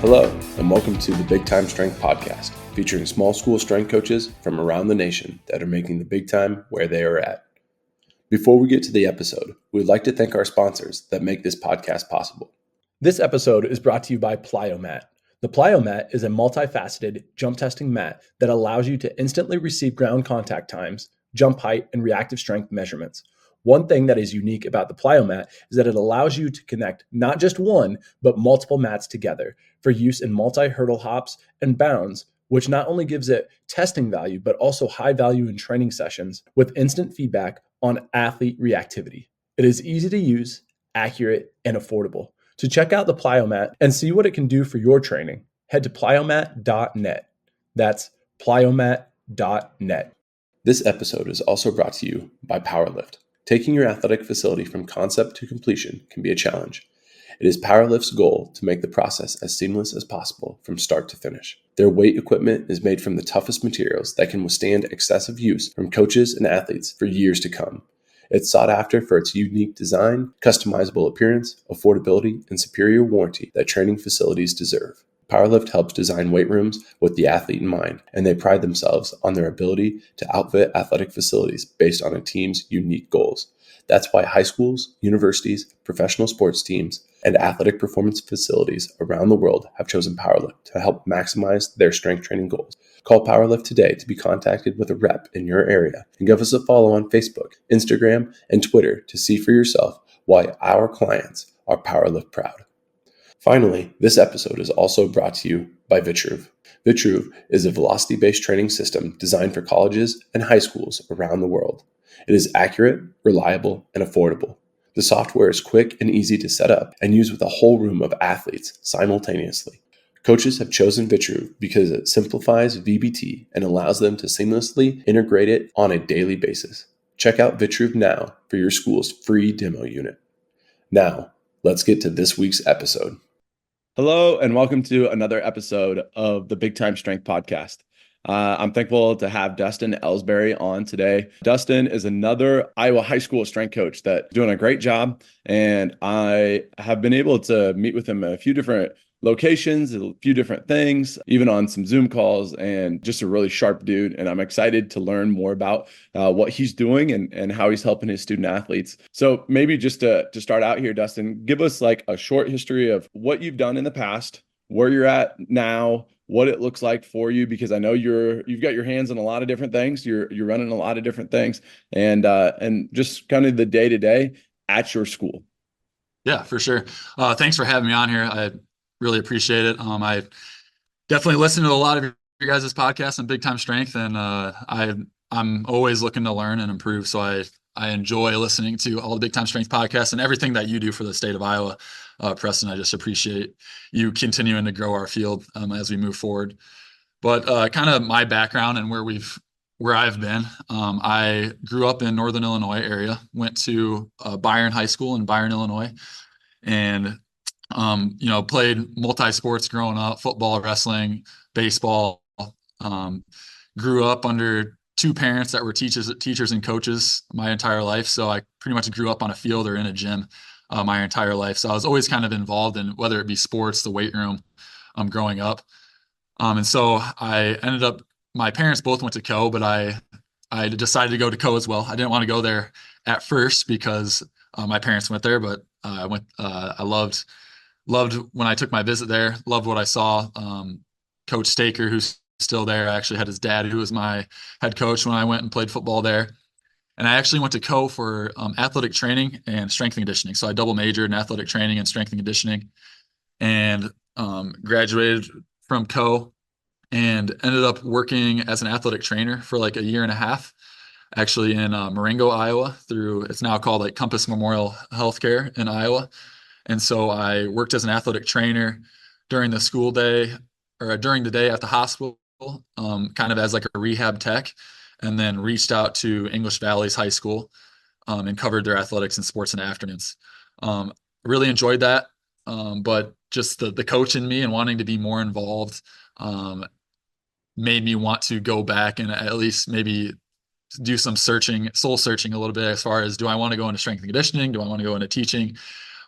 Hello, and welcome to the Big Time Strength Podcast, featuring small school strength coaches from around the nation that are making the big time where they are at. Before we get to the episode, we'd like to thank our sponsors that make this podcast possible. This episode is brought to you by Plyomat. The Plyomat is a multi-faceted jump testing mat that allows you to instantly receive ground contact times, jump height, and reactive strength measurements. One thing that is unique about the Plyomat is that it allows you to connect not just one, but multiple mats together for use in multi-hurdle hops and bounds, which not only gives it testing value, but also high value in training sessions with instant feedback on athlete reactivity. It is easy to use, accurate, and affordable. To check out the Plyomat and see what it can do for your training, head to plyomat.net. That's plyomat.net. This episode is also brought to you by Powerlift. Taking your athletic facility from concept to completion can be a challenge. It is Powerlift's goal to make the process as seamless as possible from start to finish. Their weight equipment is made from the toughest materials that can withstand excessive use from coaches and athletes for years to come. It's sought after for its unique design, customizable appearance, affordability, and superior warranty that training facilities deserve. Powerlift helps design weight rooms with the athlete in mind, and they pride themselves on their ability to outfit athletic facilities based on a team's unique goals. That's why high schools, universities, professional sports teams, and athletic performance facilities around the world have chosen Powerlift to help maximize their strength training goals. Call Powerlift today to be contacted with a rep in your area, and give us a follow on Facebook, Instagram, and Twitter to see for yourself why our clients are Powerlift proud. Finally, this episode is also brought to you by Vitruve. Vitruve is a velocity-based training system designed for colleges and high schools around the world. It is accurate, reliable, and affordable. The software is quick and easy to set up and use with a whole room of athletes simultaneously. Coaches have chosen Vitruve because it simplifies VBT and allows them to seamlessly integrate it on a daily basis. Check out Vitruve now for your school's free demo unit. Now, let's get to this week's episode. Hello, and welcome to another episode of the Big Time Strength Podcast. I'm thankful to have Dustin Elsbury on today. Dustin is another Iowa high school strength coach that's doing a great job, and I have been able to meet with him at a few different locations, a few different things, even on some Zoom calls, and just a really sharp dude. And I'm excited to learn more about what he's doing and how he's helping his student athletes. So maybe just to start out here, Dustin, give us like a short history of what you've done in the past, where you're at now, what it looks like for you, because I know you've got your hands on a lot of different things. You're running a lot of different things, and just kind of the day to day at your school. Yeah, for sure. Thanks for having me on here. I really appreciate it. I definitely listen to a lot of your guys' podcasts on Big Time Strength, and I'm always looking to learn and improve. So I enjoy listening to all the Big Time Strength podcasts and everything that you do for the state of Iowa. Preston, I just appreciate you continuing to grow our field as we move forward. But kind of my background and where I've been. I grew up in Northern Illinois area, went to Byron High School in Byron, Illinois, and played multi-sports growing up: football, wrestling, baseball. Grew up under two parents that were teachers and coaches my entire life. So I pretty much grew up on a field or in a gym my entire life. So I was always kind of involved in whether it be sports, the weight room, growing up. And so I ended up, my parents both went to Co, but I decided to go to Co as well. I didn't want to go there at first because my parents went there, but I loved when I took my visit there, loved what I saw. Coach Staker, who's still there, I actually had his dad, who was my head coach when I went and played football there. And I actually went to Co for athletic training and strength and conditioning. So I double majored in athletic training and strength and conditioning, and graduated from Co and ended up working as an athletic trainer for like a year and a half, actually in Marengo, Iowa, it's now called like Compass Memorial Healthcare in Iowa. And so I worked as an athletic trainer during the school day or during the day at the hospital, kind of as like a rehab tech, and then reached out to English Valley's high school and covered their athletics and sports in the afternoons. Really enjoyed that, but just the coach in me and wanting to be more involved made me want to go back and at least maybe do some soul searching a little bit as far as, do I want to go into strength and conditioning? Do I want to go into teaching?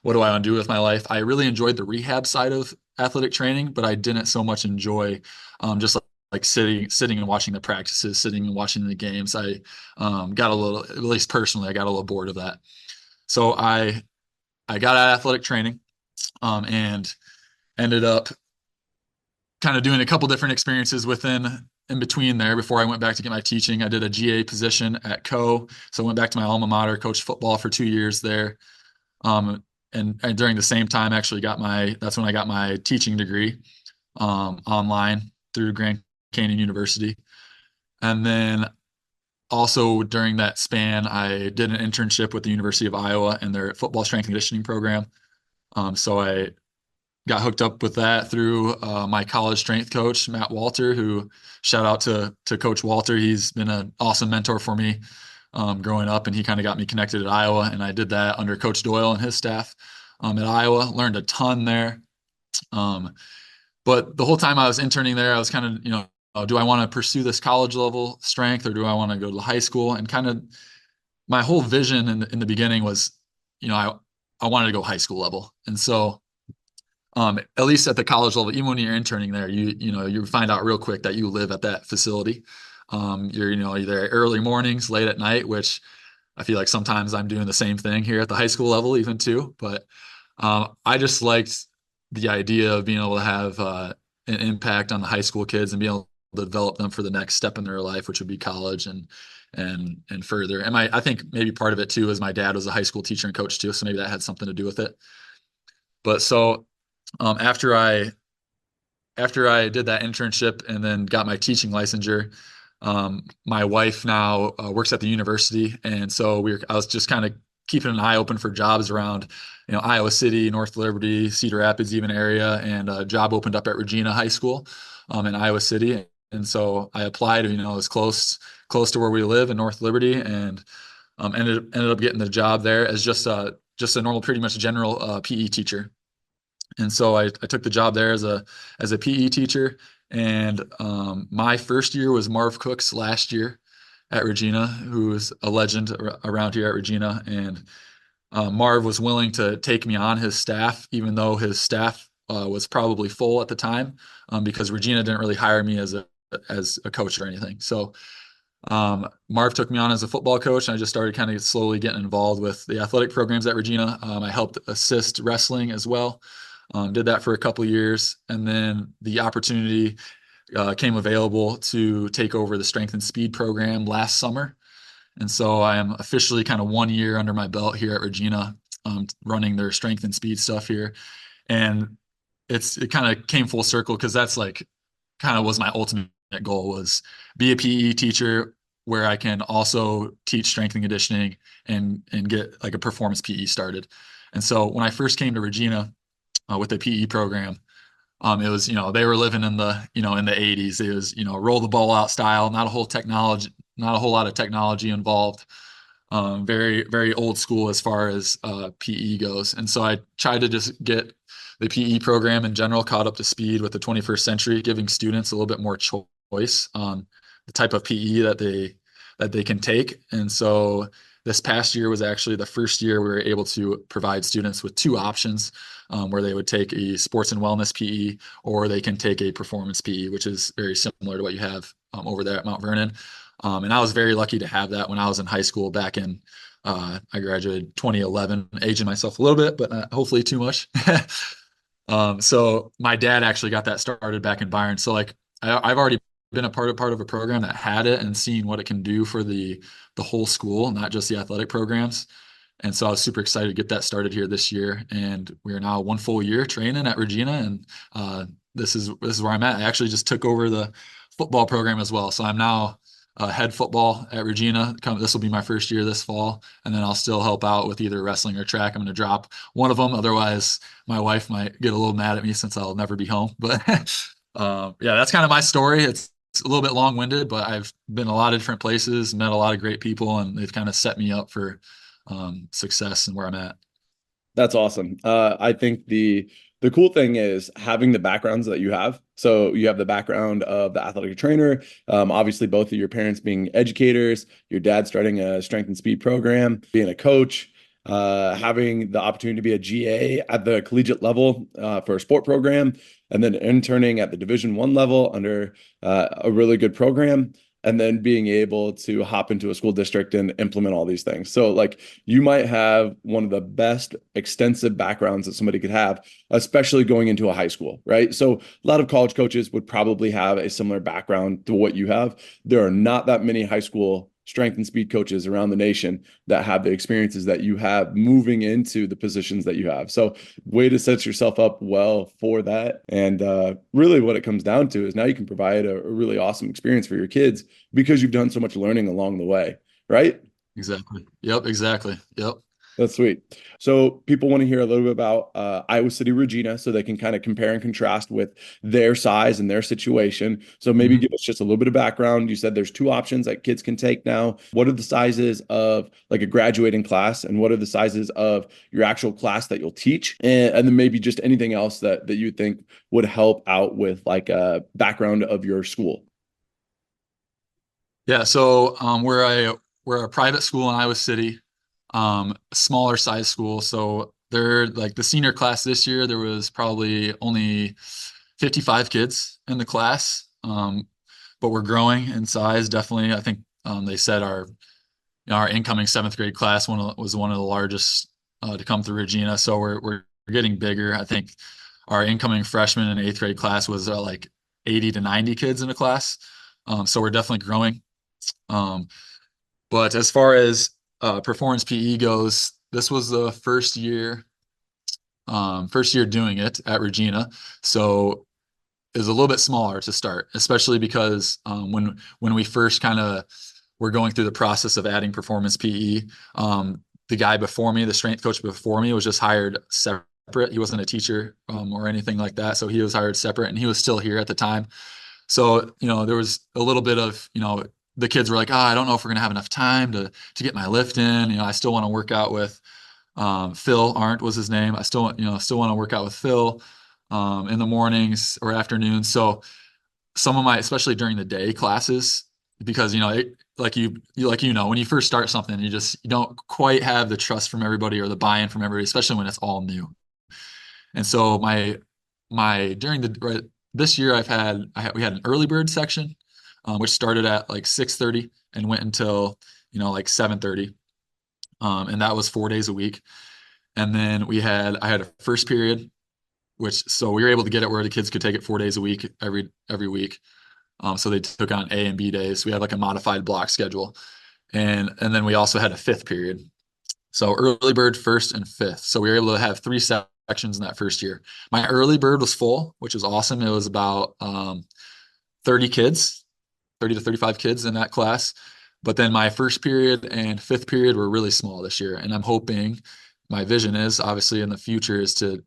what do I want to do with my life? I really enjoyed the rehab side of athletic training, but I didn't so much enjoy just like sitting and watching the practices, sitting and watching the games. I got a little, at least personally, I got a little bored of that. So I got out of athletic training and ended up kind of doing a couple different experiences in between there before I went back to get my teaching. I did a GA position at so I went back to my alma mater, coached football for 2 years there. And during the same time, actually that's when I got my teaching degree online through Grand Canyon University. And then also during that span, I did an internship with the University of Iowa and their football strength and conditioning program. So I got hooked up with that through my college strength coach, Matt Walter, who shout out to Coach Walter. He's been an awesome mentor for me growing up, and he kind of got me connected at Iowa. And I did that under Coach Doyle and his staff at Iowa. Learned a ton there. But the whole time I was interning there, I was kind of, do I want to pursue this college level strength or do I want to go to high school? And kind of my whole vision in the beginning was, I wanted to go high school level. And so at least at the college level, even when you're interning there, you find out real quick that you live at that facility. You're, either early mornings, late at night, which I feel like sometimes I'm doing the same thing here at the high school level, even too. But I just liked the idea of being able to have an impact on the high school kids and being able to develop them for the next step in their life, which would be college and further. And I think maybe part of it too is my dad was a high school teacher and coach too, so maybe that had something to do with it. But so um, after I after I did that internship and then got my teaching licensure, my wife now works at the university, and so I was just kind of keeping an eye open for jobs around, Iowa City, North Liberty, Cedar Rapids, even area, and a job opened up at Regina High School in Iowa City, and so I applied. As close to where we live in North Liberty, and ended up getting the job there as just a normal, pretty much general PE teacher. And so I took the job there as a PE teacher. And my first year was Marv Cook's last year at Regina, who is a legend around here at Regina. And Marv was willing to take me on his staff, even though his staff was probably full at the time, because Regina didn't really hire me as a coach or anything. So Marv took me on as a football coach, and I just started kind of slowly getting involved with the athletic programs at Regina. I helped assist wrestling as well. Did that for a couple years, and then the opportunity came available to take over the strength and speed program last summer. And so I am officially kind of 1 year under my belt here at Regina, running their strength and speed stuff here. And it kind of came full circle because that's like kind of was my ultimate goal, was be a PE teacher where I can also teach strength and conditioning and get like a performance PE started. And so when I first came to Regina with the PE program, it was, they were living in the 80s. It was, roll the ball out style, not a whole lot of technology involved. Very, very old school as far as PE goes. And so I tried to just get the PE program in general caught up to speed with the 21st century, giving students a little bit more choice on the type of PE that they can take. And so this past year was actually the first year we were able to provide students with two options, where they would take a sports and wellness PE, or they can take a performance PE, which is very similar to what you have over there at Mount Vernon. And I was very lucky to have that when I was in high school back in, I graduated 2011, aging myself a little bit, but not hopefully too much. So my dad actually got that started back in Byron. So like I've already been a part of a program that had it and seen what it can do for the whole school, not just the athletic programs. And so I was super excited to get that started here this year. And we are now 1 full year training at Regina. And this is where I'm at. I actually just took over the football program as well. So I'm now head football at Regina. This will be my first year this fall. And then I'll still help out with either wrestling or track. I'm going to drop one of them. Otherwise, my wife might get a little mad at me since I'll never be home. But yeah, that's kind of my story. It's a little bit long-winded, but I've been a lot of different places, met a lot of great people, and they've kind of set me up for success and where I'm at. That's awesome. I think the cool thing is having the backgrounds that you have. So you have the background of the athletic trainer, obviously both of your parents being educators, your dad starting a strength and speed program, being a coach. having the opportunity to be a GA at the collegiate level for a sport program, and then interning at the Division I level under a really good program, and then being able to hop into a school district and implement all these things. So like you might have one of the best extensive backgrounds that somebody could have, especially going into a high school, right? So a lot of college coaches would probably have a similar background to what you have. There are not that many high school strength and speed coaches around the nation that have the experiences that you have moving into the positions that you have. So way to set yourself up well for that. And really what it comes down to is now you can provide a really awesome experience for your kids because you've done so much learning along the way, right? Exactly. Yep. Exactly. Yep. That's sweet. So people want to hear a little bit about Iowa City, Regina, so they can kind of compare and contrast with their size and their situation. So maybe Mhm. give us just a little bit of background. You said there's two options that kids can take now. What are the sizes of like a graduating class, and what are the sizes of your actual class that you'll teach? And then maybe just anything else that you think would help out with like a background of your school. Yeah. So we're a private school in Iowa City, a smaller size school. So they're like the senior class this year, there was probably only 55 kids in the class. But we're growing in size, definitely. I think they said our incoming seventh grade class was one of the largest to come through Regina. So we're getting bigger. I think our incoming freshman and eighth grade class was like 80 to 90 kids in a class. So we're definitely growing. Um, but as far as performance PE goes, this was the first year doing it at Regina. So it was a little bit smaller to start, especially because when we first kind of were going through the process of adding performance PE, the guy before me, the strength coach before me, was just hired separate. He wasn't a teacher or anything like that, so he was hired separate, and he was still here at the time. So there was a little bit of the kids were like, oh, I don't know if we're gonna have enough time to get my lift in. I still want to work out with Phil Arndt was his name. I still want to work out with Phil in the mornings or afternoons. So some of my, especially during the day classes, because when you first start something, you don't quite have the trust from everybody or the buy-in from everybody, especially when it's all new. And so my during the right, this year we had an early bird section, which started at like 6:30 and went until like 7:30, and that was 4 days a week. And then I had a first period, so we were able to get it where the kids could take it 4 days a week every week. So they took on A and B days. We had like a modified block schedule, and then we also had a fifth period. So early bird, first, and fifth. So we were able to have three sections in that first year. My early bird was full, which was awesome. It was about 30 kids, 30 to 35 kids in that class. But then my first period and fifth period were really small this year, and I'm hoping my vision is obviously in the future is to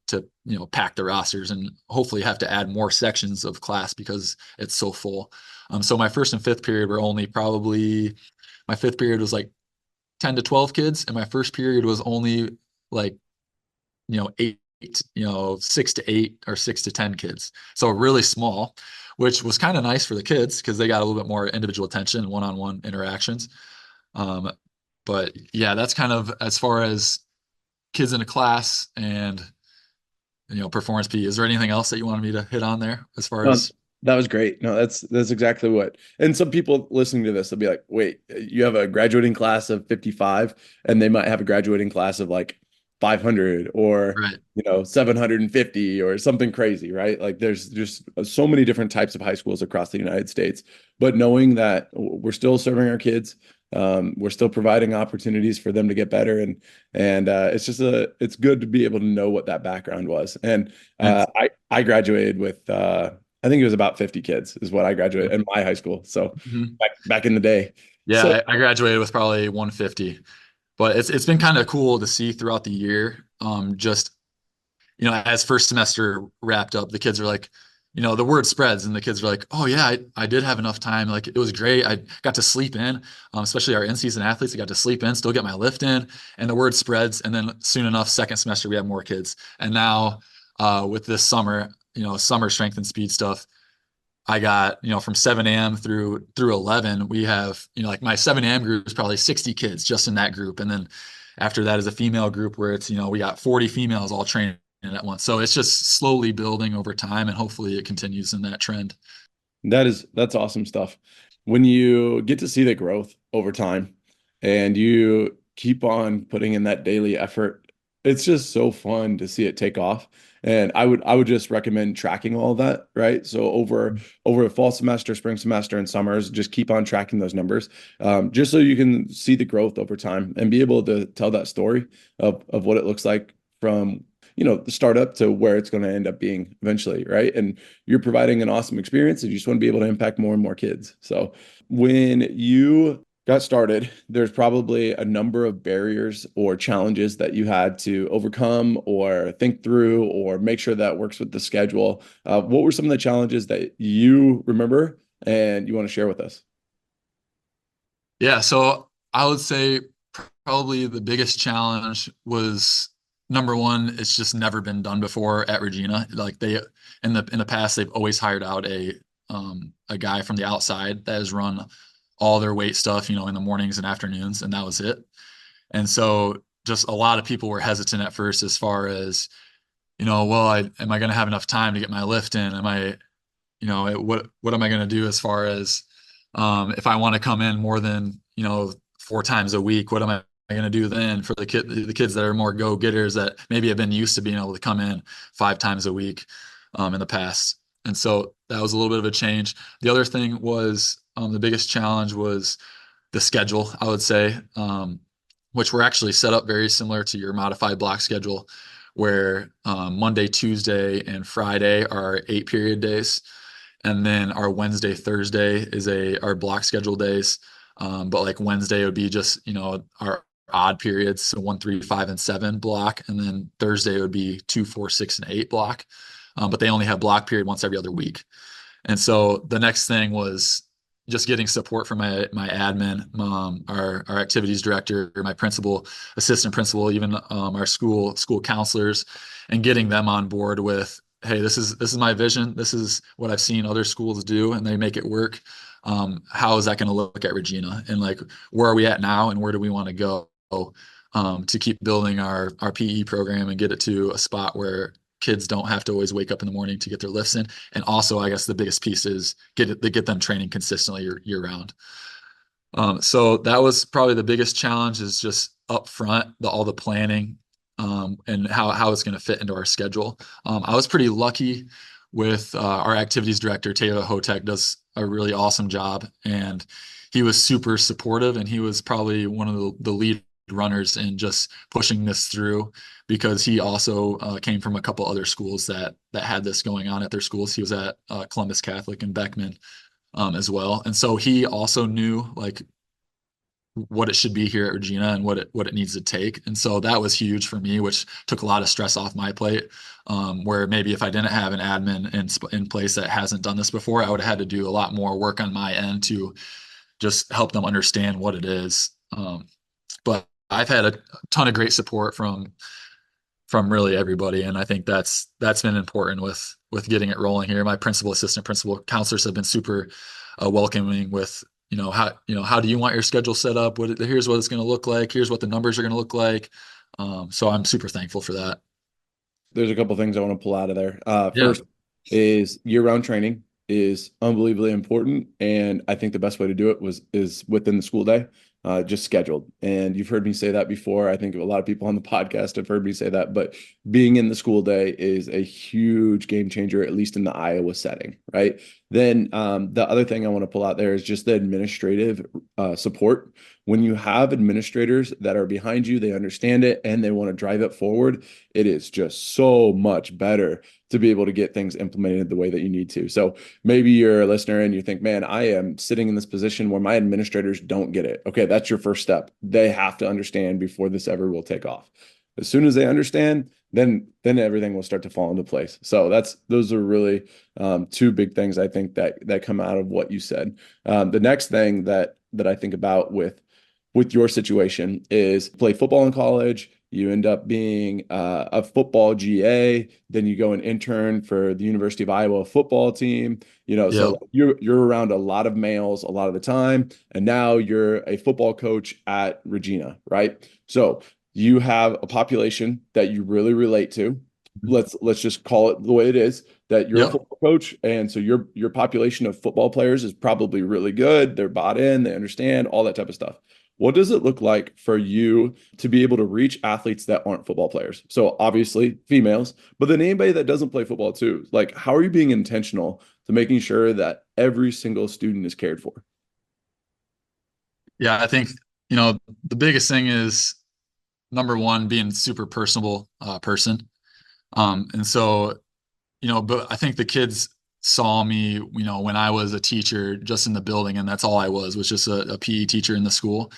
pack the rosters and hopefully have to add more sections of class because it's so full. So my first and fifth period were only probably my fifth period was like 10 to 12 kids, and my first period was only like eight, 6 to 8 or 6 to 10 kids. So really small, which was kind of nice for the kids because they got a little bit more individual attention and one-on-one interactions. Um, but yeah, that's kind of as far as kids in a class and performance P. Is there anything else that you wanted me to hit on there as far No, as? that was great. No, that's exactly what. And some people listening to this, they'll be like, "Wait, you have a graduating class of 55, and they might have a graduating class of like 500 or Right. 750 or something crazy, right?" Like there's just so many different types of high schools across the United States. But knowing that we're still serving our kids, we're still providing opportunities for them to get better, and it's good to be able to know what that background was. And And I graduated with I think it was about 50 kids is what I graduated in my high school. So Mhm. back in the day. Yeah, So I graduated with probably 150, but it's been kind of cool to see throughout the year. Just as first semester wrapped up, the kids are like, the word spreads, and the kids are like, oh yeah, I did have enough time. Like it was great. I got to sleep in, especially our in-season athletes. I got to sleep in, still get my lift in, and the word spreads. And then soon enough, second semester we have more kids, and now with this summer, summer strength and speed stuff. I got, from 7 a.m. through 11, we have, like my 7 a.m. group is probably 60 kids just in that group. And then after that is a female group where it's, we got 40 females all training at once. So it's just slowly building over time, and hopefully it continues in that trend. That's awesome stuff. When you get to see the growth over time and you keep on putting in that daily effort, it's just so fun to see it take off. And I would just recommend tracking all of that, right? So over a fall semester, spring semester, and summers, just keep on tracking those numbers, just so you can see the growth over time and be able to tell that story of what it looks like from the startup to where it's going to end up being eventually, right? And you're providing an awesome experience and you just want to be able to impact more and more kids. So when you got started, there's probably a number of barriers or challenges that you had to overcome or think through or make sure that works with the schedule. What were some of the challenges that you remember and you want to share with us? Yeah, so I would say probably the biggest challenge was number one, it's just never been done before at Regina. Like they in the past, they've always hired out a guy from the outside that has run all their weight stuff, in the mornings and afternoons, and that was it. And so just a lot of people were hesitant at first as far as, well, am I going to have enough time to get my lift in? Am I, what am I going to do as far as if I want to come in more than 4 times a week? What am I going to do then for the kids that are more go-getters that maybe have been used to being able to come in 5 times a week in the past? And so that was a little bit of a change. The other thing was the biggest challenge was the schedule, I would say, which we're actually set up very similar to your modified block schedule, where Monday, Tuesday, and Friday are 8-period days. And then our Wednesday, Thursday is our block schedule days. But like Wednesday would be just, our odd periods, so 1, 3, 5, and 7 block. And then Thursday would be 2, 4, 6, and 8 block. But they only have block period once every other week. And so the next thing was just getting support from my admin, our activities director, my principal, assistant principal, even our school counselors, and getting them on board with, hey, this is my vision. This is what I've seen other schools do, and they make it work. How is that going to look at Regina? And like, where are we at now, and where do we want to go to keep building our PE program and get it to a spot where kids don't have to always wake up in the morning to get their lifts in. And also, I guess the biggest piece is get them training consistently year round. So that was probably the biggest challenge, is just up front, all the planning, and how it's going to fit into our schedule. I was pretty lucky with our activities director, Taylor Hotek, does a really awesome job, and he was super supportive, and he was probably one of the lead runners in just pushing this through, because he also came from a couple other schools that had this going on at their schools. He was at Columbus Catholic and Beckman as well, and so he also knew like what it should be here at Regina and what it needs to take. And so that was huge for me, which took a lot of stress off my plate. Where maybe if I didn't have an admin in place that hasn't done this before, I would have had to do a lot more work on my end to just help them understand what it is. But I've had a ton of great support from really everybody, and I think that's been important with getting it rolling here. My principal, assistant principal, counselors have been super welcoming with, how do you want your schedule set up? Here's what it's going to look like. Here's what the numbers are going to look like. So I'm super thankful for that. There's a couple things I want to pull out of there. Yeah. First is year-round training is unbelievably important, and I think the best way to do it is within the school day, just scheduled. And you've heard me say that before. I think a lot of people on the podcast have heard me say that, but being in the school day is a huge game changer, at least in the Iowa setting, right? Then the other thing I want to pull out there is just the administrative support. When you have administrators that are behind you, they understand it and they want to drive it forward, it is just so much better to be able to get things implemented the way that you need to. So maybe you're a listener and you think, man, I am sitting in this position where my administrators don't get it. Okay, that's your first step. They have to understand before this ever will take off. As soon as they understand, then everything will start to fall into place. So those are really two big things I think that come out of what you said. The next thing that I think about with your situation is play football in college. You end up being a football GA, then you go and intern for the University of Iowa football team. Yep. So you're around a lot of males a lot of the time, and now you're a football coach at Regina, right? So you have a population that you really relate to. Let's just call it the way it is, that you're a Yep. football coach, and so your population of football players is probably really good. They're bought in, they understand all that type of stuff. What does it look like for you to be able to reach athletes that aren't football players? So obviously females, but then anybody that doesn't play football too. Like, how are you being intentional to making sure that every single student is cared for? Yeah, I think, the biggest thing is number one, being super personable person. And so, but I think the kids saw me, when I was a teacher just in the building, and that's all I was just a PE teacher in the school.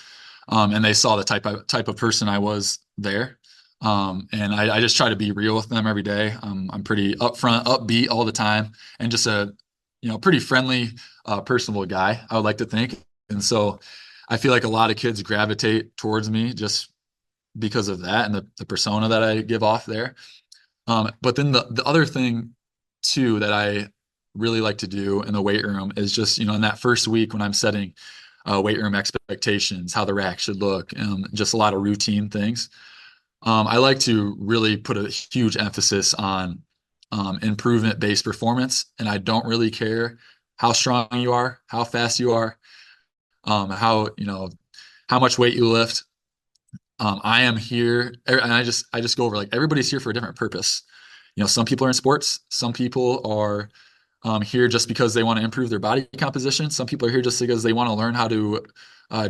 And they saw the type of person I was there. And I just try to be real with them every day. I'm pretty upfront, upbeat all the time, and just a, pretty friendly, personable guy, I would like to think. And so I feel like a lot of kids gravitate towards me just because of that and the persona that I give off there. But then the other thing too that I really like to do in the weight room is just, in that first week when I'm setting weight room expectations, how the rack should look, just a lot of routine things. I like to really put a huge emphasis on improvement-based performance, and I don't really care how strong you are, how fast you are, how much weight you lift. I am here, and I just go over, like, everybody's here for a different purpose. Some people are in sports, some people are here just because they want to improve their body composition. Some people are here just because they want to learn how to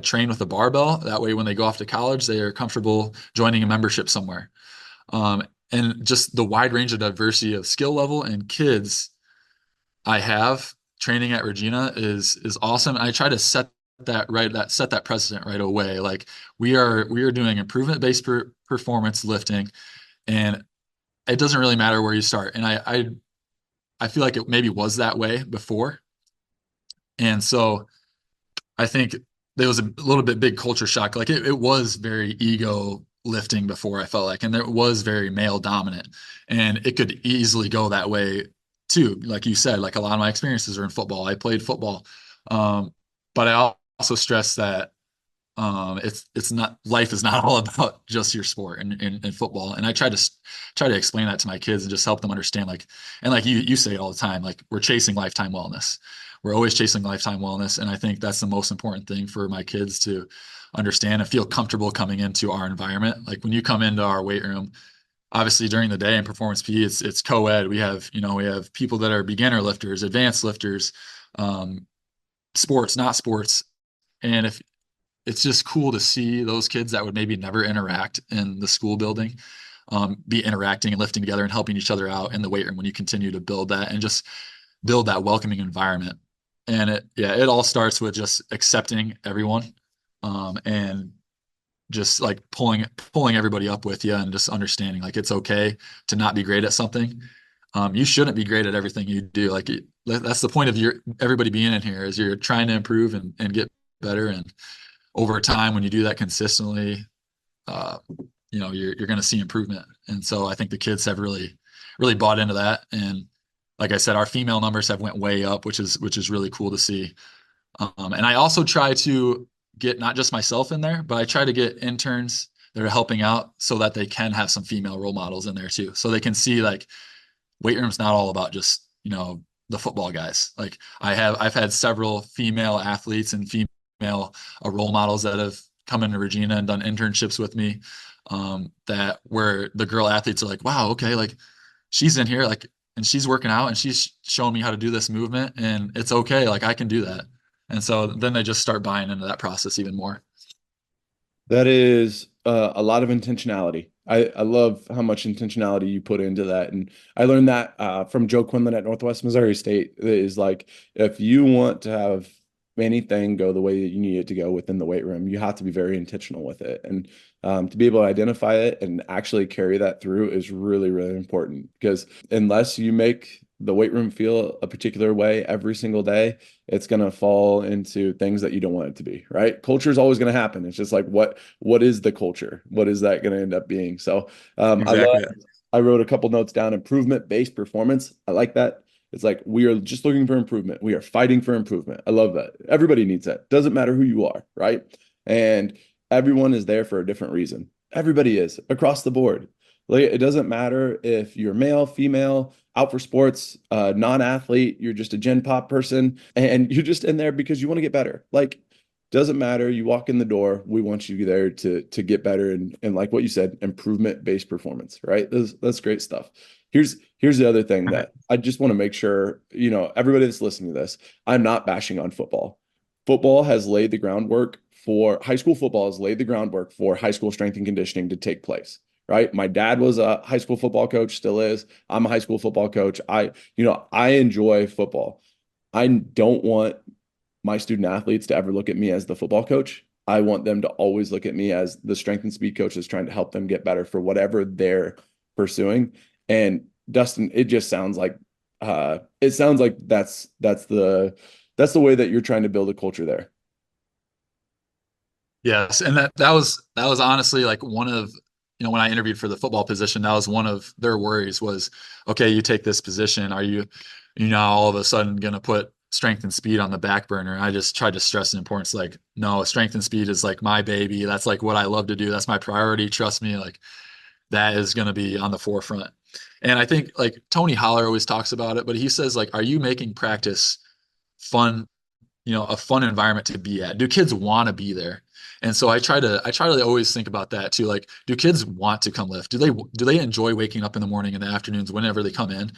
train with a barbell. That way, when they go off to college, they are comfortable joining a membership somewhere. Um, and just the wide range of diversity of skill level and kids I have training at Regina is awesome. And I try to set that precedent right away. Like, we are doing improvement based performance lifting, and it doesn't really matter where you start. And I feel like it maybe was that way before. And so I think there was a little bit big culture shock. Like, it was very ego lifting before, I felt like, and it was very male dominant, and it could easily go that way too. Like you said, like, a lot of my experiences are in football. I played football. Um, but I also stress that it's not, life is not all about just your sport and football. And I try to explain that to my kids and just help them understand, like, and like you say it all the time, like, we're chasing lifetime wellness. We're always chasing lifetime wellness. And I think that's the most important thing for my kids to understand and feel comfortable coming into our environment. Like, when you come into our weight room, obviously during the day in performance PE, it's co-ed. We have people that are beginner lifters, advanced lifters, um, sports, not sports. And if it's just cool to see those kids that would maybe never interact in the school building, be interacting and lifting together and helping each other out in the weight room when you continue to build that and just build that welcoming environment. And it all starts with just accepting everyone, and just like pulling everybody up with you and just understanding, like, it's okay to not be great at something. You shouldn't be great at everything you do. Like, that's the point of everybody being in here, is you're trying to improve and get better. And over time, when you do that consistently, uh, you're going to see improvement. And so I think the kids have really, really bought into that. And like I said, our female numbers have went way up, which is really cool to see. And I also try to get not just myself in there, but I try to get interns that are helping out so that they can have some female role models in there too. So they can see, like, weight room's not all about just, the football guys. Like, I've had several female athletes and female role models that have come into Regina and done internships with me, that where the girl athletes are like, wow, okay, like, she's in here, like, and she's working out and she's showing me how to do this movement, and it's okay, like, I can do that. And so then they just start buying into that process even more. That is a lot of intentionality. I love how much intentionality you put into that. And I learned that from Joe Quinlan at Northwest Missouri State. Is like, if you want to have anything go the way that you need it to go within the weight room, you have to be very intentional with it. And to be able to identify it and actually carry that through is really, really important, because unless you make the weight room feel a particular way every single day, it's going to fall into things that you don't want it to be, right? Culture is always going to happen. It's just like, what is the culture? What is that going to end up being? So Exactly. I wrote a couple notes down: improvement-based performance. I like that. It's like, we are just looking for improvement. We are fighting for improvement. I love that. Everybody needs that. Doesn't matter who you are, right? And everyone is there for a different reason. Everybody is across the board. Like it doesn't matter if you're male, female, out for sports, non-athlete, you're just a gen pop person, and you're just in there because you want to get better. Like doesn't matter. You walk in the door, we want you there to get better and like what you said, improvement-based performance, right? That's great stuff. Here's the other thing that I just want to make sure, everybody that's listening to this, I'm not bashing on football. Football has laid the groundwork for high school football has laid the groundwork for high school strength and conditioning to take place, right? My dad was a high school football coach, still is. I'm a high school football coach. I enjoy football. I don't want my student athletes to ever look at me as the football coach. I want them to always look at me as the strength and speed coach that's trying to help them get better for whatever they're pursuing. And Dustin, it just sounds like that's the way that you're trying to build a culture there. Yes, and that was honestly like one of, when I interviewed for the football position, that was one of their worries was, okay, you take this position, are you now all of a sudden going to put strength and speed on the back burner? I just tried to stress the importance, like, no, strength and speed is like my baby. That's like what I love to do. That's my priority. Trust me, like that is going to be on the forefront. And I think like Tony Holler always talks about it, but he says like, are you making practice fun, a fun environment to be at? Do kids want to be there? And so I try to always think about that too. Like, do kids want to come lift? Do they enjoy waking up in the morning and the afternoons whenever they come in?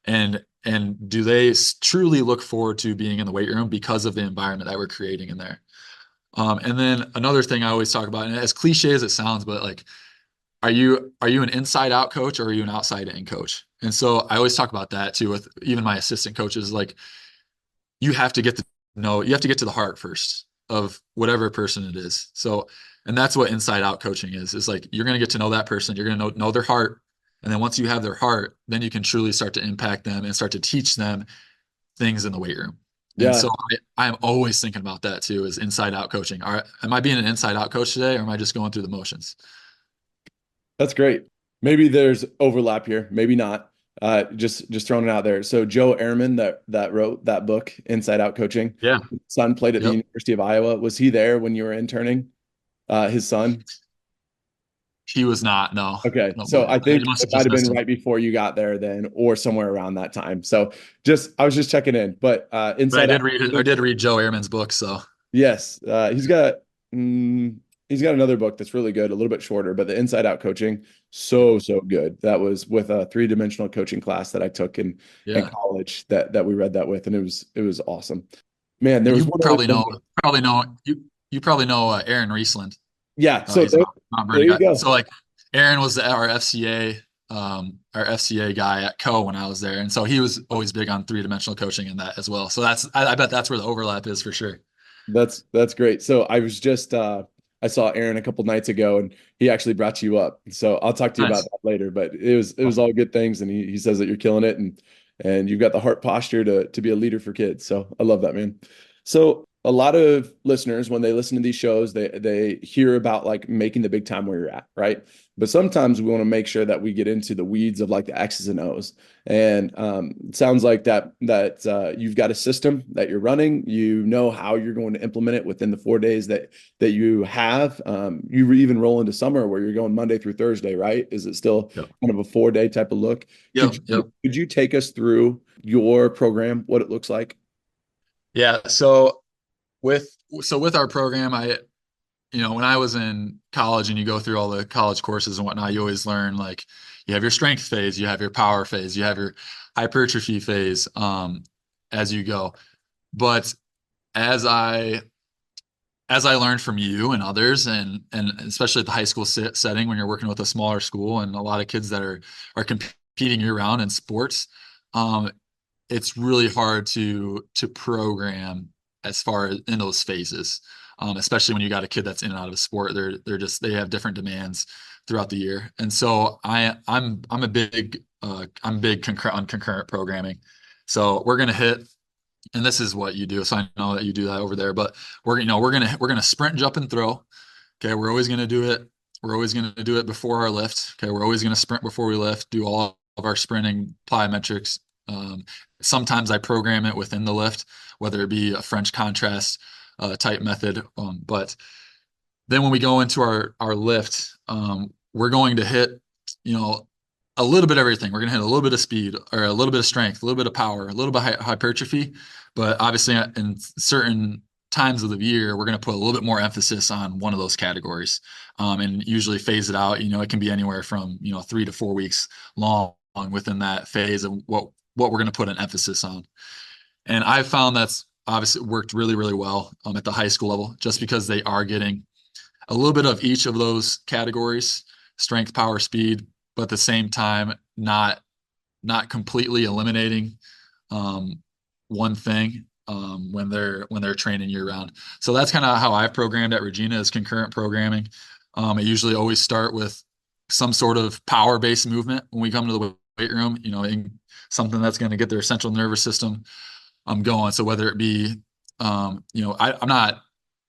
And do they truly look forward to being in the weight room because of the environment that we're creating in there? And then another thing I always talk about, and as cliche as it sounds, but like, are you an inside out coach or are you an outside in coach? And so I always talk about that too with even my assistant coaches. Like, you have to get to the heart first of whatever person it is. So, and that's what inside out coaching is like, you're going to get to know that person. You're going to know their heart. And then once you have their heart, then you can truly start to impact them and start to teach them things in the weight room. And Yeah, so I'm always thinking about that too, is inside out coaching. Am I being an inside out coach today, or am I just going through the motions? that's great. Maybe there's overlap here, maybe not. Just throwing it out there. So Joe Ehrman that wrote that book, Inside Out Coaching, Yeah. son played at the Yep. University of Iowa. Was he there when you were interning? His son? He was not. No. Okay. No, So but I I think must it have might just have been missed him. right before you got there then, or somewhere around that time. So I was just checking in. But But I Inside Out did read it. I Coaching, did read Joe Ehrman's book. So yes, he's got another book that's really good, a little bit shorter, but the Inside Out Coaching, so good. That was with a three-dimensional coaching class that I took in yeah. college that we read that with, and it was awesome. Man, there And was you one other probably thing. know, probably know you probably know Aaron Riesland. Yeah, so He's a Mount there Vernon you guy. go. So like Aaron was our FCA guy at Co when I was there, and so he was always big on three-dimensional coaching and that as well. So I bet that's where the overlap is for sure. That's great. So I saw Aaron a couple nights ago and he actually brought you up. So I'll talk to you about Nice. that later, but it was all good things and he says that you're killing it and you've got the heart posture to be a leader for kids. So I love that, man. So a lot of listeners when they listen to these shows, they hear about like making the big time where you're at, right? But sometimes we want to make sure that we get into the weeds of like the X's and O's. And it sounds like that you've got a system that you're running. You know how you're going to implement it within the 4 days that you have. You even roll into summer where you're going Monday through Thursday, right? Is it still Yep. kind of a 4 day type of look? Yep. Yep. Could you take us through your program, what it looks like? Yeah. So with our program, when I was in college and you go through all the college courses and whatnot, you always learn like you have your strength phase, you have your power phase, you have your hypertrophy phase as you go. But as I learned from you and others, and especially at the high school setting when you're working with a smaller school and a lot of kids that are competing year round in sports, um, it's really hard to program as far as in those phases, especially when you got a kid that's in and out of a sport. They have different demands throughout the year, and so I'm big on concurrent programming. So we're gonna hit, and this is what you do. So I know that you do that over there, but we're gonna sprint, jump, and throw. Okay, we're always gonna do it. We're always gonna do it before our lift. Okay, we're always gonna sprint before we lift. Do all of our sprinting plyometrics. Sometimes I program it within the lift, whether it be a French contrast type method. But then when we go into our lift, we're going to hit, a little bit of everything. We're going to hit a little bit of speed, or a little bit of strength, a little bit of power, a little bit of hypertrophy. But obviously, in certain times of the year, we're going to put a little bit more emphasis on one of those categories, and usually phase it out. It can be anywhere from 3 to 4 weeks long within that phase of what we're going to put an emphasis on. And I've found that's obviously worked really, really well at the high school level, just because they are getting a little bit of each of those categories: strength, power, speed, but at the same time, not completely eliminating one thing when they're training year round. So that's kind of how I've programmed at Regina, is concurrent programming. I usually always start with some sort of power-based movement when we come to the weight room, something that's going to get their central nervous system going. So whether it be, I'm not,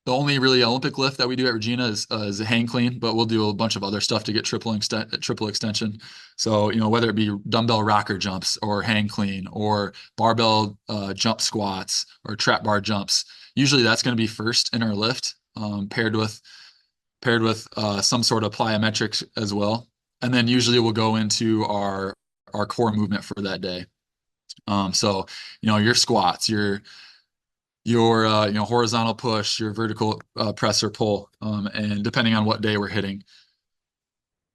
the only really Olympic lift that we do at Regina is a hang clean, but we'll do a bunch of other stuff to get triple extension. So, whether it be dumbbell rocker jumps or hang clean or barbell jump squats or trap bar jumps, usually that's going to be first in our lift, paired with some sort of plyometrics as well. And then usually we'll go into our core movement for that day. So, your squats, your horizontal push, your vertical press or pull, and depending on what day we're hitting.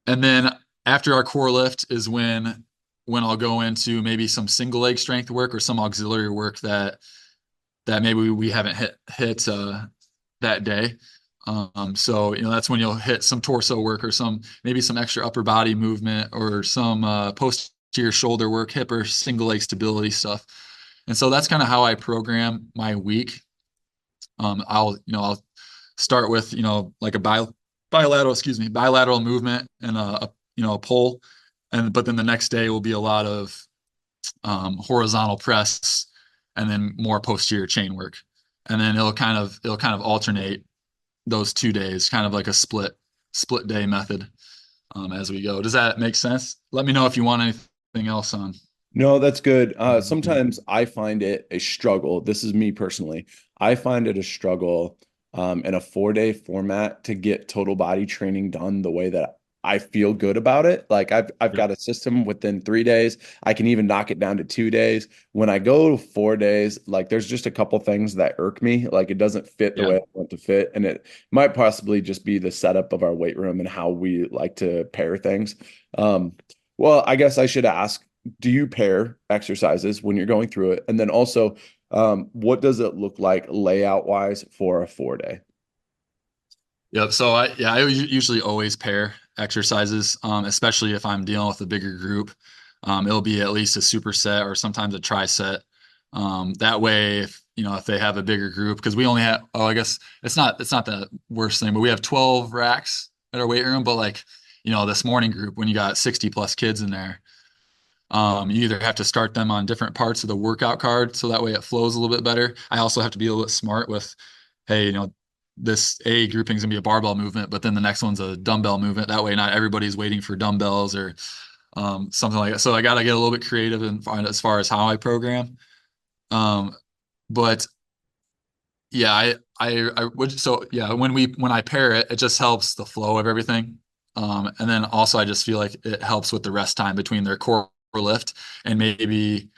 And then after our core lift is when I'll go into maybe some single leg strength work or some auxiliary work that maybe we haven't hit that day. So that's when you'll hit some torso work or maybe some extra upper body movement or some posterior shoulder work, hip or single leg stability stuff. And so that's kind of how I program my week. I'll start with like a bilateral movement and a pull, but then the next day will be a lot of horizontal press and then more posterior chain work, and then it'll kind of alternate those 2 days, kind of like a split day method as we go. Does that make sense? Let me know if you want anything else on. No, that's good. Sometimes I find it a struggle. This is me personally. I find it a struggle in a 4-day format to get total body training done the way that I feel good about it. Like I've got a system within 3 days. I can even knock it down to 2 days. When I go to 4 days, like there's just a couple things that irk me. Like it doesn't fit the way I want to fit. And it might possibly just be the setup of our weight room and how we like to pair things. Well, I guess I should ask, do you pair exercises when you're going through it? And then also, what does it look like layout wise for a 4-day? Yep. So I usually always pair exercises, especially if I'm dealing with a bigger group. It'll be at least a superset or sometimes a tri-set. That way, if they have a bigger group, because we only have, I guess it's not the worst thing, but we have 12 racks at our weight room. But like, this morning group, when you got 60 plus kids in there, you either have to start them on different parts of the workout card so that way it flows a little bit better. I also have to be a little bit smart with, hey, this A grouping is gonna be a barbell movement, but then the next one's a dumbbell movement. That way, not everybody's waiting for dumbbells or something like that. So I got to get a little bit creative and find as far as how I program. But yeah, I would. So yeah, when I pair it, it just helps the flow of everything. And then also I just feel like it helps with the rest time between their core lift and maybe,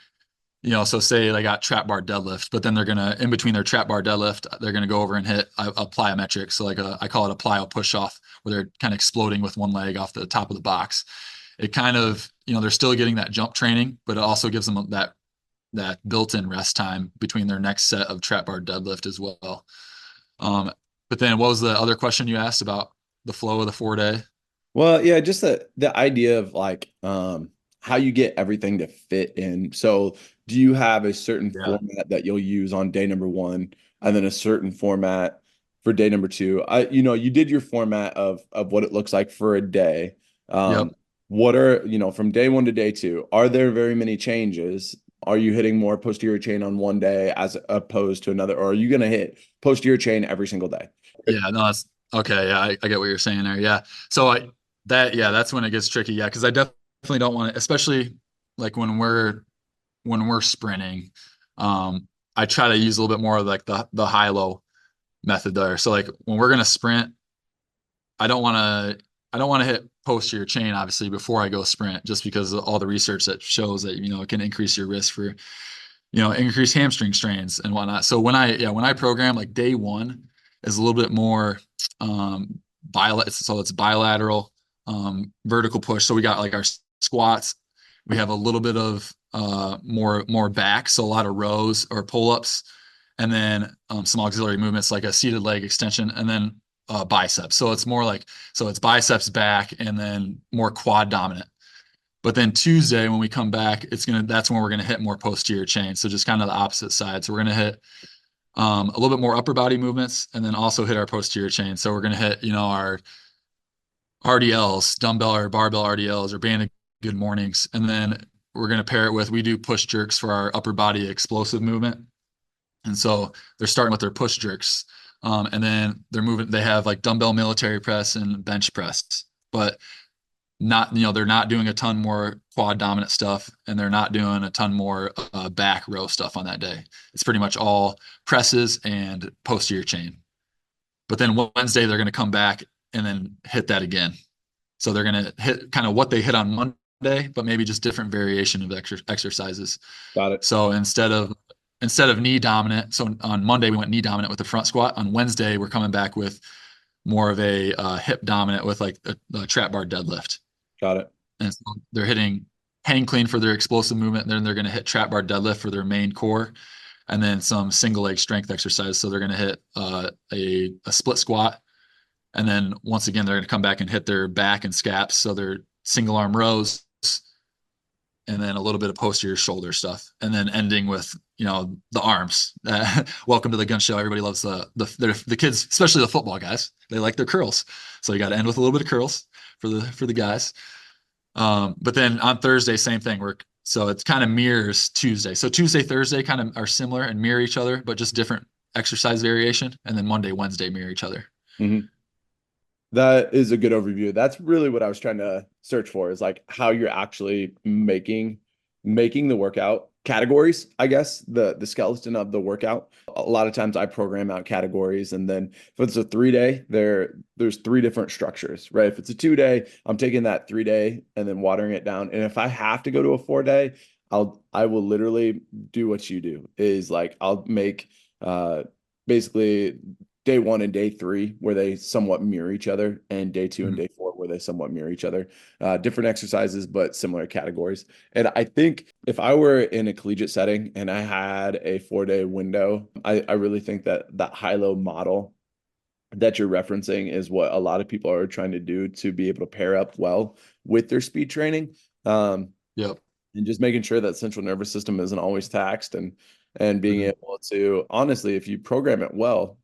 so say they got trap bar deadlift, but then they're going to, in between their trap bar deadlift, they're going to go over and hit a plyometric. So like I call it a plyo push off, where they're kind of exploding with one leg off the top of the box. It kind of, they're still getting that jump training, but it also gives them that built-in rest time between their next set of trap bar deadlift as well. But then what was the other question you asked about the flow of the 4-day? Well, yeah, just the idea of like how you get everything to fit in. So do you have a certain format that you'll use on day number 1 and then a certain format for day number 2? You did your format of what it looks like for a day. Yep. What are, from day 1 to day 2, are there very many changes? Are you hitting more posterior chain on one day as opposed to another, or are you going to hit posterior chain every single day? Yeah, no, that's okay. Yeah, I get what you're saying there. Yeah. So that's when it gets tricky. Yeah. Cause I definitely don't want to, especially like when we're sprinting, I try to use a little bit more of like the high-low method there. So like when we're going to sprint, I don't want to hit posterior chain obviously before I go sprint, just because of all the research that shows that, it can increase your risk for, increased hamstring strains and whatnot. So when I program, like day one is a little bit more it's bilateral vertical push. So we got like our squats. We have a little bit of more back, so a lot of rows or pull-ups, and then some auxiliary movements like a seated leg extension, and then biceps. So it's biceps back and then more quad dominant. But then Tuesday when we come back, that's when we're gonna hit more posterior chain. So just kind of the opposite side. So we're gonna hit a little bit more upper body movements, and then also hit our posterior chain. So we're gonna hit our RDLs, dumbbell or barbell RDLs, or band of good mornings, and then we're gonna pair it with, we do push jerks for our upper body explosive movement. And so they're starting with their push jerks. And then they have like dumbbell military press and bench press, but they're not doing a ton more quad dominant stuff, and they're not doing a ton more back row stuff on that day. It's pretty much all presses and posterior chain. But then Wednesday, they're going to come back and then hit that again. So they're going to hit kind of what they hit on Monday, but maybe just different variation of exercises. Got it. So instead of knee dominant, so on Monday we went knee dominant with the front squat. On Wednesday we're coming back with more of a hip dominant with like a trap bar deadlift. Got it. And so they're hitting hang clean for their explosive movement. Then they're going to hit trap bar deadlift for their main core, and then some single leg strength exercise. So they're going to hit a split squat, and then once again they're going to come back and hit their back and scaps. So they're single arm rows, and then a little bit of posterior shoulder stuff, and then ending with the arms. Welcome to the gun show. Everybody loves the kids, especially the football guys. They like their curls, so you got to end with a little bit of curls for the guys. But then on Thursday, same thing. So it kind of mirrors Tuesday. So Tuesday, Thursday kind of are similar and mirror each other, but just different exercise variation. And then Monday, Wednesday mirror each other. Mm-hmm. That is a good overview. That's really what I was trying to search for, is like how you're actually making the workout categories, I guess, the skeleton of the workout. A lot of times I program out categories, and then if it's a 3-day, there's 3 different structures, right? If it's a 2-day, I'm taking that 3-day and then watering it down. And if I have to go to a 4-day, I will literally do what you do, is like I'll make basically day 1 and day 3 where they somewhat mirror each other, and day 2 and day 4 where they somewhat mirror each other. Different exercises, but similar categories. And I think if I were in a collegiate setting and I had a 4-day window, I really think that high-low model that you're referencing is what a lot of people are trying to do to be able to pair up well with their speed training. Yep. And just making sure that central nervous system isn't always taxed, and being able to, honestly, if you program it well,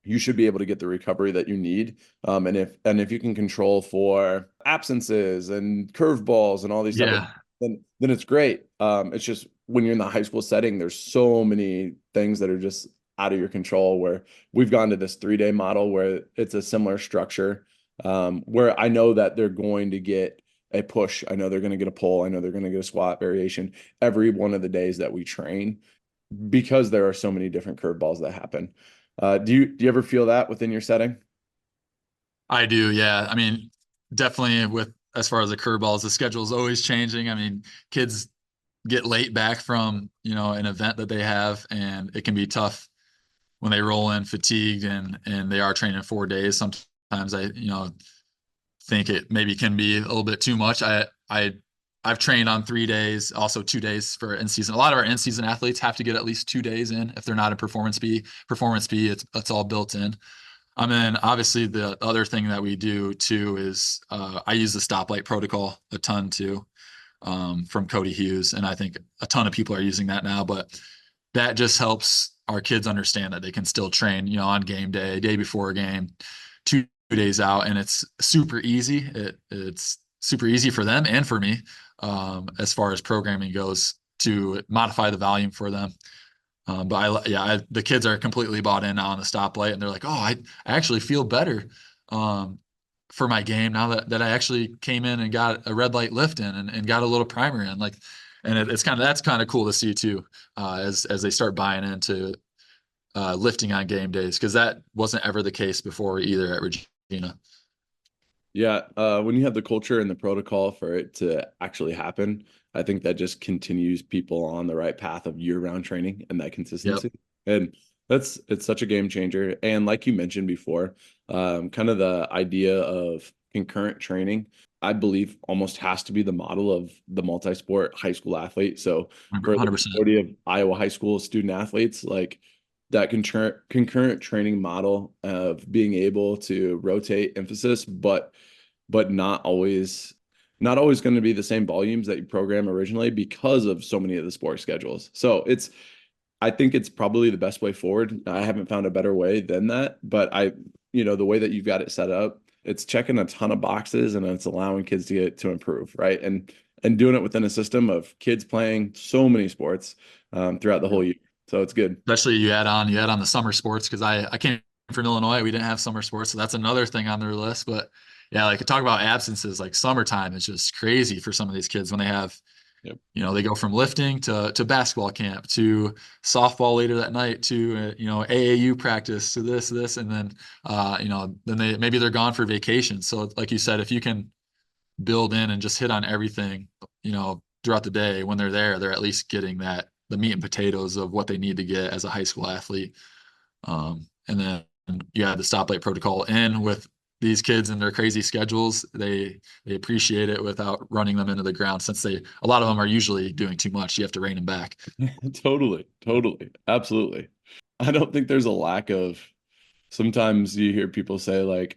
you should be able to get the recovery that you need. And if you can control for absences and curveballs and all these type of, then it's great. It's just when you're in the high school setting, there's so many things that are just out of your control, where we've gone to this 3-day model where it's a similar structure, where I know that they're going to get a push. I know they're going to get a pull. I know they're going to get a squat variation every one of the days that we train, because there are so many different curveballs that happen. Do you ever feel that within your setting? I do. Yeah. I mean, definitely as far as the curveballs, the schedule is always changing. I mean, kids get late back from, an event that they have, and it can be tough when they roll in fatigued and they are training 4 days. Sometimes I, think it maybe can be a little bit too much. I've trained on 3 days, also 2 days for in-season. A lot of our in-season athletes have to get at least 2 days in if they're not in performance B. Performance B, it's all built in. And then obviously the other thing that we do too is I use the stoplight protocol a ton too, from Cody Hughes, and I think a ton of people are using that now. But that just helps our kids understand that they can still train, on game day before a game, 2 days out, and it's super easy. It's super easy for them and for me, as far as programming goes, to modify the volume for them. But the kids are completely bought in now on the stoplight, and they're like, oh, I actually feel better for my game now that I actually came in and got a red light lift in and got a little primer in. Like, and that's kind of cool to see too, as they start buying into lifting on game days, because that wasn't ever the case before either at Regina. Yeah, when you have the culture and the protocol for it to actually happen, I think that just continues people on the right path of year-round training and that Yep. consistency. And it's such a game changer. And like you mentioned before, kind of the idea of concurrent training, I believe almost has to be the model of the multi-sport high school athlete. So for the 100%. majority of Iowa high school student athletes, like that concurrent training model of being able to rotate emphasis, but not always going to be the same volumes that you program originally because of so many of the sport schedules. So I think it's probably the best way forward. I haven't found a better way than that, but the way that you've got it set up, it's checking a ton of boxes and it's allowing kids to improve, right? And doing it within a system of kids playing so many sports throughout the whole year. So it's good. Especially you add on the summer sports, because I came from Illinois. We didn't have summer sports, so that's another thing on their list. But yeah, like talk about absences, like summertime is just crazy for some of these kids when they have, Yep. they go from lifting to basketball camp to softball later that night to AAU practice to this, and then then maybe they're gone for vacation. So like you said, if you can build in and just hit on everything, throughout the day, when they're there, they're at least getting the meat and potatoes of what they need to get as a high school athlete. And then you have the stoplight protocol in with these kids and their crazy schedules. They appreciate it without running them into the ground, since a lot of them are usually doing too much. You have to rein them back. Totally, totally, absolutely. I don't think there's a lack of sometimes you hear people say like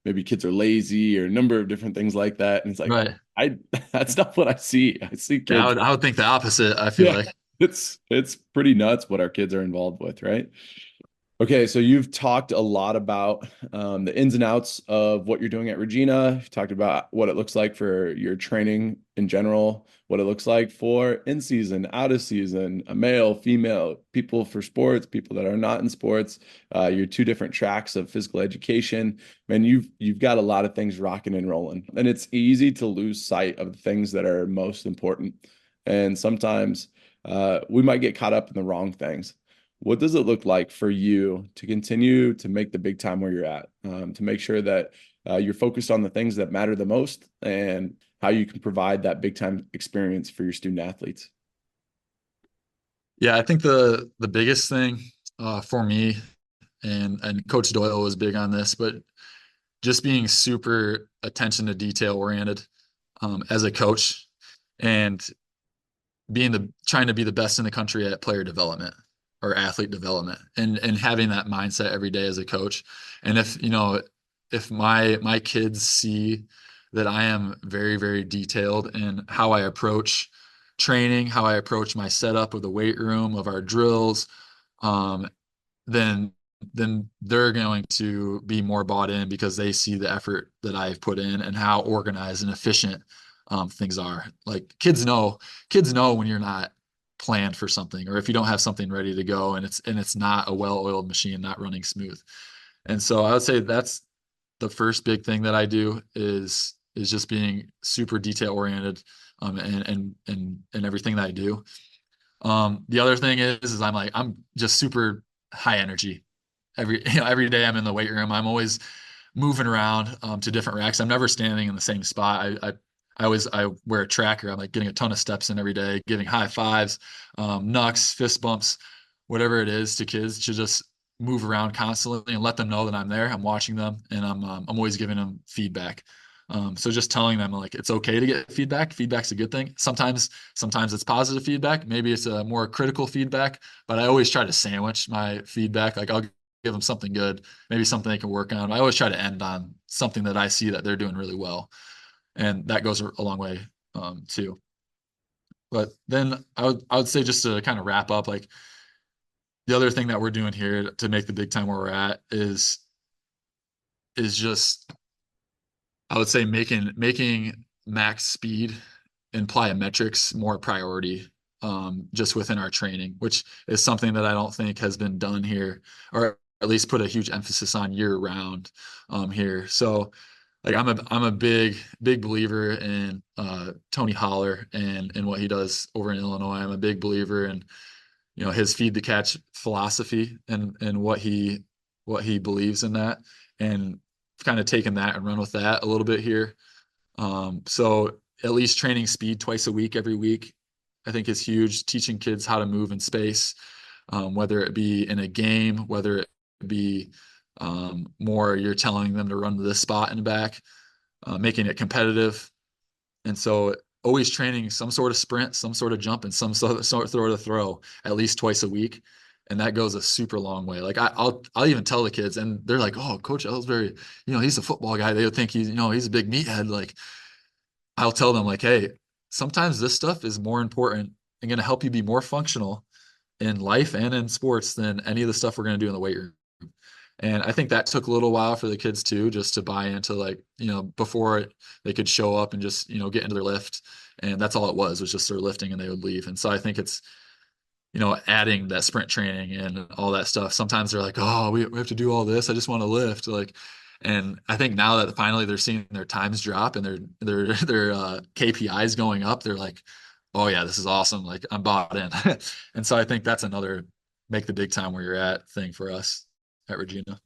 maybe kids are lazy or a number of different things like that. And it's like Right. I that's not what I see. I see Yeah, kids. I would think the opposite, I feel Yeah, like. it's pretty nuts what our kids are involved with, right? Okay, so you've talked a lot about the ins and outs of what you're doing at Regina. You've talked about what it looks like for your training in general, what it looks like for in season, out of season, a male, female, people for sports, people that are not in sports, your two different tracks of physical education. Man, you've got a lot of things rocking and rolling, and it's easy to lose sight of the things that are most important. And sometimes we might get caught up in the wrong things. What does it look like for you to continue to make the big time where you're at, to make sure that you're focused on the things that matter the most and how you can provide that big time experience for your student athletes? Yeah, I think the biggest thing for me, and Coach Doyle was big on this, but just being super attention to detail oriented as a coach, and trying to be the best in the country at player development or athlete development, and having that mindset every day as a coach. And if my kids see that I am very, very detailed in how I approach training, how I approach my setup of the weight room, of our drills, um, then they're going to be more bought in, because they see the effort that I've put in and how organized and efficient things are. Like kids know when you're not planned for something, or if you don't have something ready to go, and it's not a well-oiled machine, not running smooth. And so I would say that's the first big thing that I do is just being super detail oriented, and everything that I do. The other thing is I'm just super high energy. Every day I'm in the weight room. I'm always moving around to different racks. I'm never standing in the same spot. I wear a tracker. I'm like getting a ton of steps in every day, giving high fives, knucks, fist bumps, whatever it is, to kids, to just move around constantly and let them know that I'm there. I'm watching them, and I'm always giving them feedback. So just telling them like it's okay to get feedback. Feedback's a good thing. Sometimes it's positive feedback. Maybe it's a more critical feedback, but I always try to sandwich my feedback. Like I'll give them something good, maybe something they can work on. I always try to end on something that I see that they're doing really well, and that goes a long way too. But then I would say, just to kind of wrap up, like the other thing that we're doing here to make the big time where we're at is just, I would say, making max speed and plyometrics more priority, just within our training, which is something that I don't think has been done here, or at least put a huge emphasis on year round here. So like I'm a big believer in Tony Holler and what he does over in Illinois. I'm a big believer in his feed the catch philosophy, and what he believes in that. And kind of taken that and run with that a little bit here. So at least training speed twice a week, every week, I think is huge. Teaching kids how to move in space, whether it be in a game, whether it be more you're telling them to run to this spot in the back, making it competitive. And so always training some sort of sprint, some sort of jump, and some sort of throw at least twice a week. And that goes a super long way. Like I'll even tell the kids, and they're like, "Oh, Coach Elsbury, he's a football guy. They would think he's a big meathead." Like I'll tell them, like, "Hey, sometimes this stuff is more important and going to help you be more functional in life and in sports than any of the stuff we're going to do in the weight room." And I think that took a little while for the kids too, just to buy into, like, before they could show up and just, get into their lift. And that's all it was just their lifting and they would leave. And so I think it's, adding that sprint training and all that stuff. Sometimes they're like, "Oh, we have to do all this. I just want to lift." Like, and I think now that finally they're seeing their times drop and their KPIs going up, they're like, "Oh yeah, this is awesome. Like I'm bought in." And so I think that's another make the big time where you're at thing for us at Regina.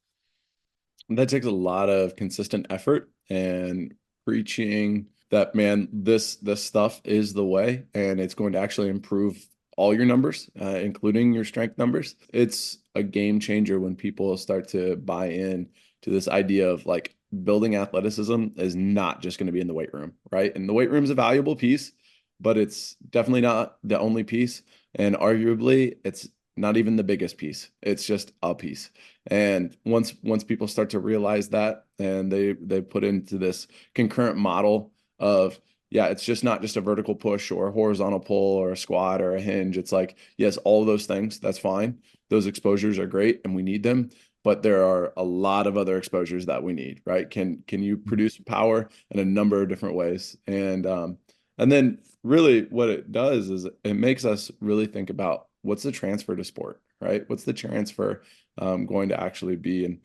That takes a lot of consistent effort and preaching that, man, this stuff is the way, and it's going to actually improve all your numbers, including your strength numbers. It's a game changer when people start to buy in to this idea of like building athleticism is not just going to be in the weight room, right? And the weight room is a valuable piece, but it's definitely not the only piece. And arguably, it's not even the biggest piece. It's just a piece. And once people start to realize that, and they put into this concurrent model of, yeah, it's just not just a vertical push or a horizontal pull or a squat or a hinge. It's like, yes, all of those things, that's fine. Those exposures are great and we need them, but there are a lot of other exposures that we need, right? Can you produce power in a number of different ways? And then really what it does is it makes us really think about what's the transfer to sport, right? What's the transfer going to actually be?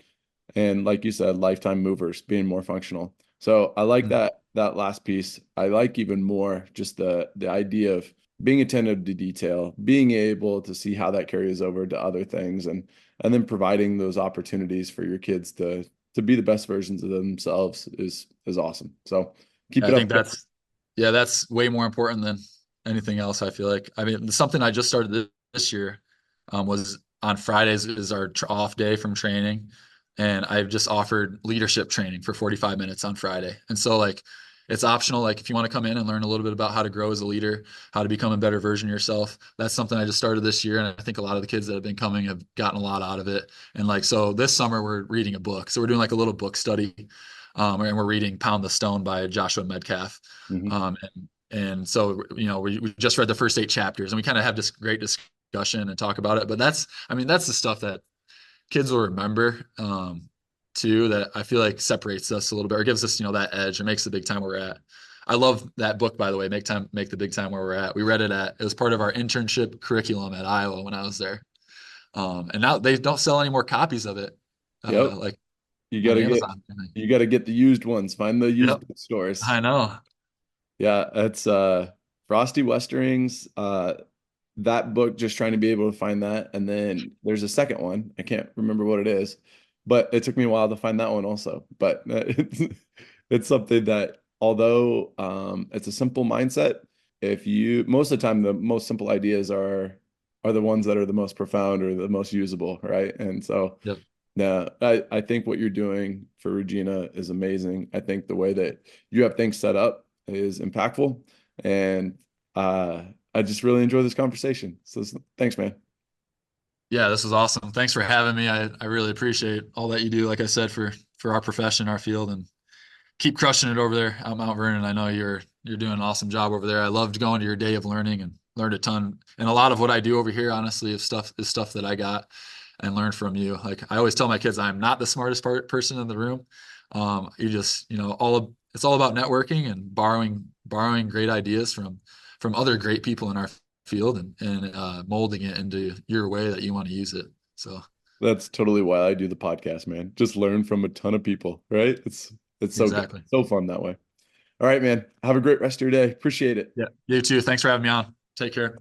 And like you said, lifetime movers, being more functional. So I like that last piece. I like even more just the idea of being attentive to detail, being able to see how that carries over to other things, and then providing those opportunities for your kids to be the best versions of themselves is awesome. So keep I it up. think that's way more important than anything else. I feel like, I mean, something I just started this year was on Fridays is our off day from training. And I've just offered leadership training for 45 minutes on Friday. And so like, it's optional. Like if you want to come in and learn a little bit about how to grow as a leader, how to become a better version of yourself, that's something I just started this year. And I think a lot of the kids that have been coming have gotten a lot out of it. And like, so this summer we're reading a book. So we're doing like a little book study. And we're reading Pound the Stone by Joshua Medcalf. Mhm. And so, we just read the first 8 chapters and we kind of have this great discussion and talk about it. But that's the stuff that kids will remember, too, that I feel like separates us a little bit or gives us, that edge or makes the big time where we're at. I love that book, by the way, Make the Big Time Where We're At. We read it was part of our internship curriculum at Iowa when I was there. And now they don't sell any more copies of it, Yep. like You on gotta get Amazon. you gotta get the used ones. Find the used Yep, bookstores. I know. Yeah, it's Frosty Westerings. That book, just trying to be able to find that. And then there's a second one. I can't remember what it is, but it took me a while to find that one also. But it's something that, although it's a simple mindset, if you most of the time the most simple ideas are the ones that are the most profound or the most usable, right? And so Yep. yeah, I think what you're doing for Regina is amazing. I think the way that you have things set up is impactful. And I just really enjoy this conversation. So thanks, man. Yeah, this was awesome. Thanks for having me. I really appreciate all that you do, like I said, for our profession, our field, and keep crushing it over there at Mount Vernon. I know you're doing an awesome job over there. I loved going to your day of learning and learned a ton. And a lot of what I do over here, honestly, is stuff that I got and learned from you. Like I always tell my kids, I'm not the smartest person in the room. You just, it's all about networking and borrowing great ideas from other great people in our field and molding it into your way that you want to use it. So That's totally why I do the podcast, man. Just learn from a ton of people, right? It's so good. exactly. So fun that way. All right, man. Have a great rest of your day. Appreciate it. Yeah. You too. Thanks for having me on. Take care.